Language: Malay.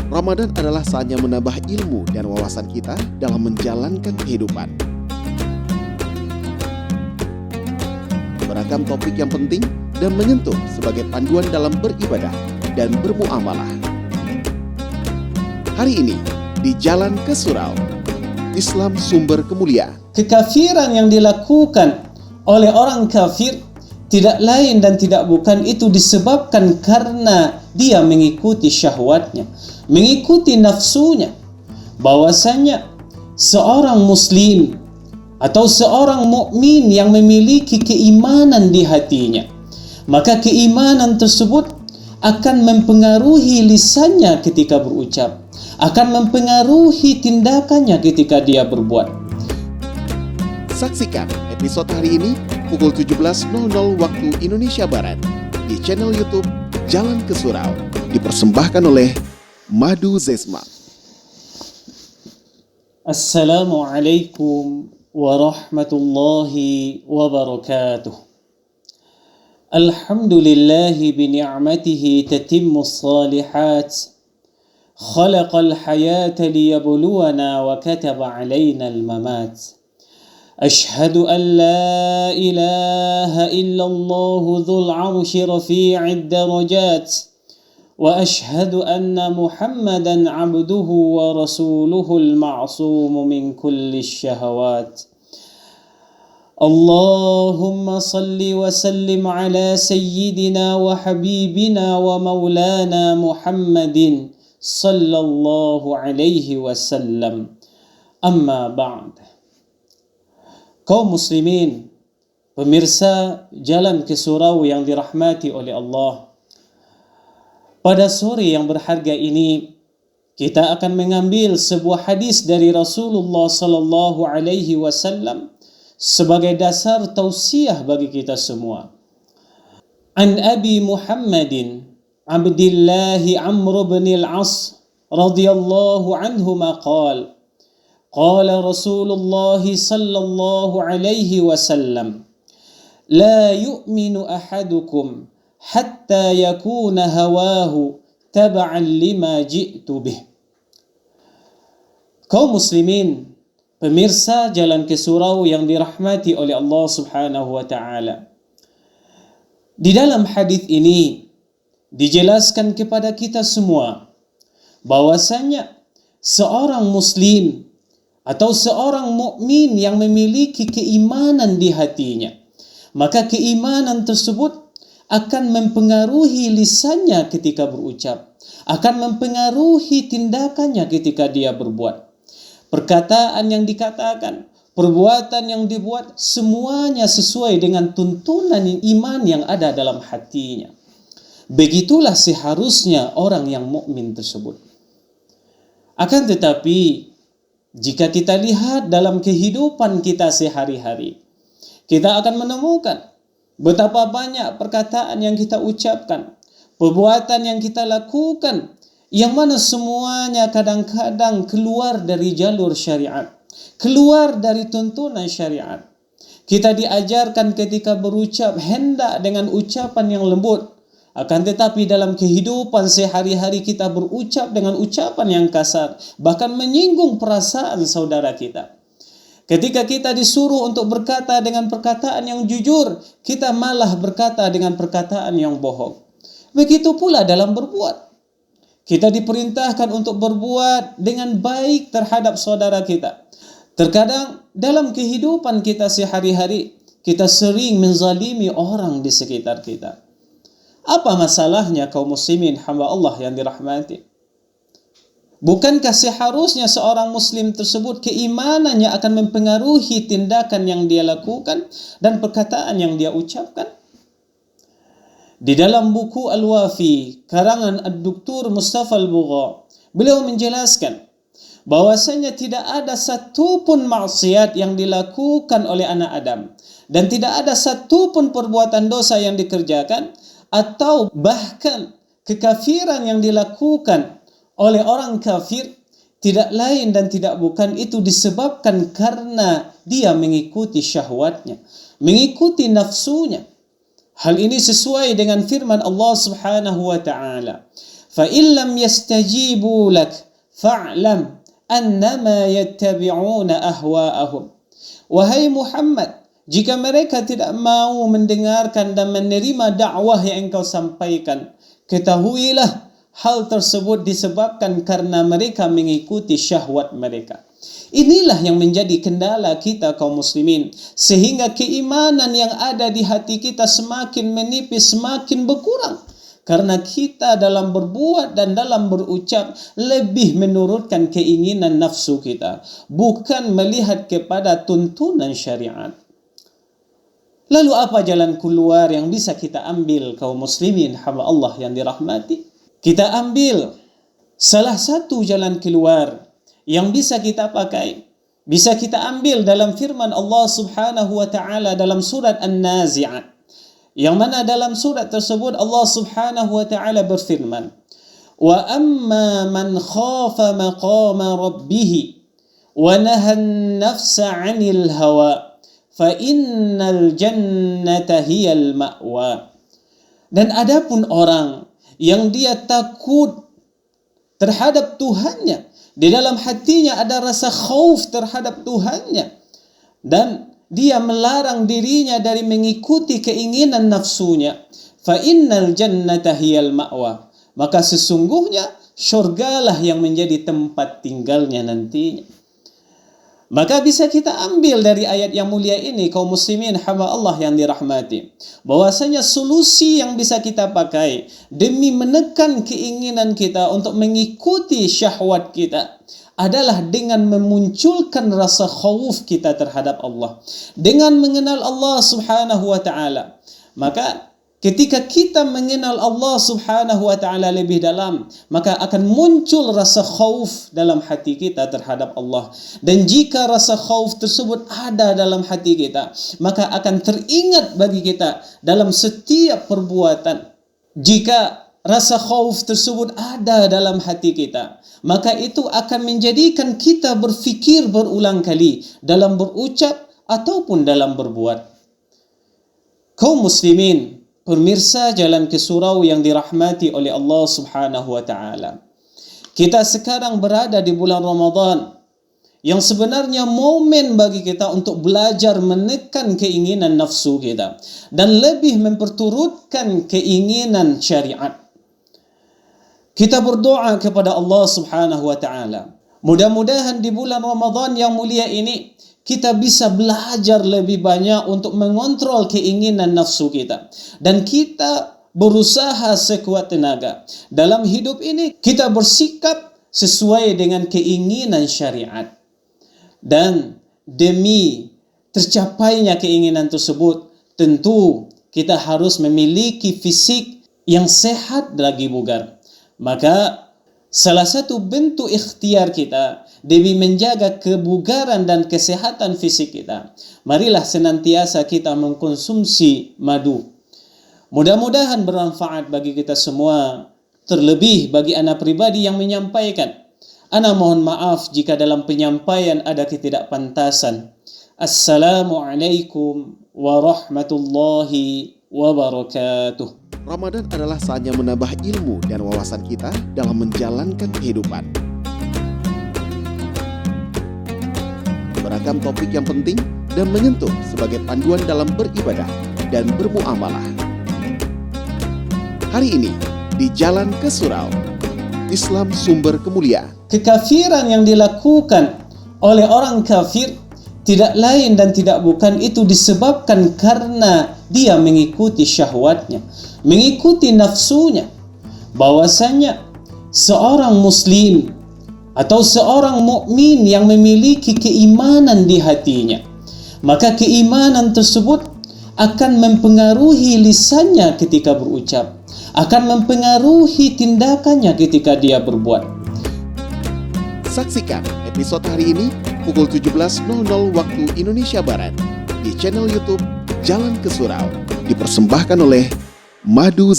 Ramadan adalah saatnya menambah ilmu dan wawasan kita dalam menjalankan kehidupan. Beragam topik yang penting dan menyentuh sebagai panduan dalam beribadah dan bermuamalah. Hari ini, di Jalan ke Surau, Islam Sumber Kemuliaan. Kekafiran yang dilakukan oleh orang kafir tidak lain dan tidak bukan itu disebabkan karena dia mengikuti syahwatnya, mengikuti nafsunya. Bahwasanya seorang muslim atau seorang mukmin yang memiliki keimanan di hatinya, maka keimanan tersebut akan mempengaruhi lisannya ketika berucap, akan mempengaruhi tindakannya ketika dia berbuat. Saksikan episode hari ini pukul 17.00 waktu Indonesia Barat di channel YouTube Jalan ke Surau, dipersembahkan oleh Madu Zesma. Assalamualaikum warahmatullahi wabarakatuh. Alhamdulillahi bini'matihi tatimmus salihat. Khalaqal hayata liyabluwana wa kataba alaina al-mamat. أشهد أن لا إله إلا الله ذو العرش رفيع الدرجات وأشهد أن محمدا عبده ورسوله المعصوم من كل الشهوات اللهم صل وسلم على سيدنا وحبيبنا ومولانا محمد صلى الله عليه وسلم أما بعد. Kaum muslimin, pemirsa Jalan ke Surau yang dirahmati oleh Allah. Pada sore yang berharga ini, kita akan mengambil sebuah hadis dari Rasulullah sallallahu alaihi wasallam sebagai dasar tausiah bagi kita semua. An Abi Muhammadin Abdullah Amr bin al-As radhiyallahu anhuma qala قال رسول الله صلى الله عليه وسلم لا يؤمن أحدكم حتى يكون هواه تبعا لما جئت به. Kaum muslimin, pemirsa Jalan ke Surau yang dirahmati oleh Allah Subhanahu wa taala. Di dalam hadis ini dijelaskan kepada kita semua bahwasanya seorang muslim atau seorang mukmin yang memiliki keimanan di hatinya, maka keimanan tersebut akan mempengaruhi lisannya ketika berucap, akan mempengaruhi tindakannya ketika dia berbuat. Perkataan yang dikatakan, perbuatan yang dibuat, semuanya sesuai dengan tuntunan iman yang ada dalam hatinya. Begitulah seharusnya orang yang mukmin tersebut. Akan tetapi jika kita lihat dalam kehidupan kita sehari-hari, kita akan menemukan betapa banyak perkataan yang kita ucapkan, perbuatan yang kita lakukan, yang mana semuanya kadang-kadang keluar dari jalur syariat, keluar dari tuntunan syariat. Kita diajarkan ketika berucap hendak dengan ucapan yang lembut, akan tetapi dalam kehidupan sehari-hari kita berucap dengan ucapan yang kasar, bahkan menyinggung perasaan saudara kita. Ketika kita disuruh untuk berkata dengan perkataan yang jujur, kita malah berkata dengan perkataan yang bohong. Begitu pula dalam berbuat. Kita diperintahkan untuk berbuat dengan baik terhadap saudara kita. Terkadang dalam kehidupan kita sehari-hari, kita sering menzalimi orang di sekitar kita. Apa masalahnya kaum muslimin hamba Allah yang dirahmati? Bukankah seharusnya seorang muslim tersebut keimanannya akan mempengaruhi tindakan yang dia lakukan dan perkataan yang dia ucapkan? Di dalam buku Al-Wafi karangan Ad-Doktor Mustafa Al-Bugha, beliau menjelaskan bahwasanya tidak ada satu pun maksiat yang dilakukan oleh anak Adam dan tidak ada satu pun perbuatan dosa yang dikerjakan atau bahkan kekafiran yang dilakukan oleh orang kafir tidak lain dan tidak bukan itu disebabkan karena dia mengikuti syahwatnya, mengikuti nafsunya. Hal ini sesuai dengan firman Allah Subhanahu wa taala. fa illam yastajibu lak fa'lam annama yattabi'una ahwa'ahum. Wahai Muhammad, jika mereka tidak mau mendengarkan dan menerima dakwah yang engkau sampaikan, ketahuilah hal tersebut disebabkan karena mereka mengikuti syahwat mereka. Inilah yang menjadi kendala kita kaum muslimin, sehingga keimanan yang ada di hati kita semakin menipis, semakin berkurang. Karena kita dalam berbuat dan dalam berucap lebih menurutkan keinginan nafsu kita, bukan melihat kepada tuntunan syariat. Lalu apa jalan keluar yang bisa kita ambil kaum muslimin hamba Allah yang dirahmati? Kita ambil salah satu jalan keluar yang bisa kita pakai, bisa kita ambil dalam firman Allah Subhanahu wa taala dalam surat An-Nazi'at. Yang mana dalam surat tersebut Allah Subhanahu wa taala berfirman, "Wa amma man khafa maqama rabbih wa nahan nafsa 'anil hawa fa innal jannata hiyal ma'wa." Dan adapun orang yang dia takut terhadap Tuhannya, di dalam hatinya ada rasa khauf terhadap Tuhannya, dan dia melarang dirinya dari mengikuti keinginan nafsunya, fa innal jannata hiyal ma'wa, maka sesungguhnya syurgalah yang menjadi tempat tinggalnya nantinya. Maka bisa kita ambil dari ayat yang mulia ini kaum muslimin hamba Allah yang dirahmati, bahwasanya solusi yang bisa kita pakai demi menekan keinginan kita untuk mengikuti syahwat kita adalah dengan memunculkan rasa khauf kita terhadap Allah, dengan mengenal Allah Subhanahu wa taala. Maka ketika kita mengenal Allah Subhanahu wa taala lebih dalam, maka akan muncul rasa khauf dalam hati kita terhadap Allah. Dan jika rasa khauf tersebut ada dalam hati kita, maka akan teringat bagi kita dalam setiap perbuatan. Jika rasa khauf tersebut ada dalam hati kita, maka itu akan menjadikan kita berfikir berulang kali dalam berucap ataupun dalam berbuat. Kaum muslimin, pemirsa Jalan ke Surau yang dirahmati oleh Allah Subhanahu wa taala. Kita sekarang berada di bulan Ramadan yang sebenarnya momen bagi kita untuk belajar menekan keinginan nafsu kita dan lebih memperturutkan keinginan syariat. Kita berdoa kepada Allah Subhanahu wa taala. Mudah-mudahan di bulan Ramadan yang mulia ini kita bisa belajar lebih banyak untuk mengontrol keinginan nafsu kita, dan kita berusaha sekuat tenaga dalam hidup ini kita bersikap sesuai dengan keinginan syariat. Dan demi tercapainya keinginan tersebut, tentu kita harus memiliki fisik yang sehat lagi bugar. Maka salah satu bentuk ikhtiar kita demi menjaga kebugaran dan kesehatan fisik kita, marilah senantiasa kita mengkonsumsi madu. Mudah-mudahan bermanfaat bagi kita semua, terlebih bagi ana pribadi yang menyampaikan. Ana mohon maaf jika dalam penyampaian ada ketidakpantasan. Assalamualaikum warahmatullahi wabarakatuh. Ramadan adalah saatnya menambah ilmu dan wawasan kita dalam menjalankan kehidupan. Beragam topik yang penting dan menyentuh sebagai panduan dalam beribadah dan bermuamalah. Hari ini di Jalan ke Surau, Islam Sumber Kemuliaan. Kekafiran yang dilakukan oleh orang kafir tidak lain dan tidak bukan itu disebabkan karena dia mengikuti syahwatnya, mengikuti nafsunya. Bahwasanya seorang muslim atau seorang mukmin yang memiliki keimanan di hatinya, maka keimanan tersebut akan mempengaruhi lisannya ketika berucap, akan mempengaruhi tindakannya ketika dia berbuat. Saksikan episode hari ini pukul 17.00 waktu Indonesia Barat di channel YouTube Jalan ke Surau, dipersembahkan oleh Madu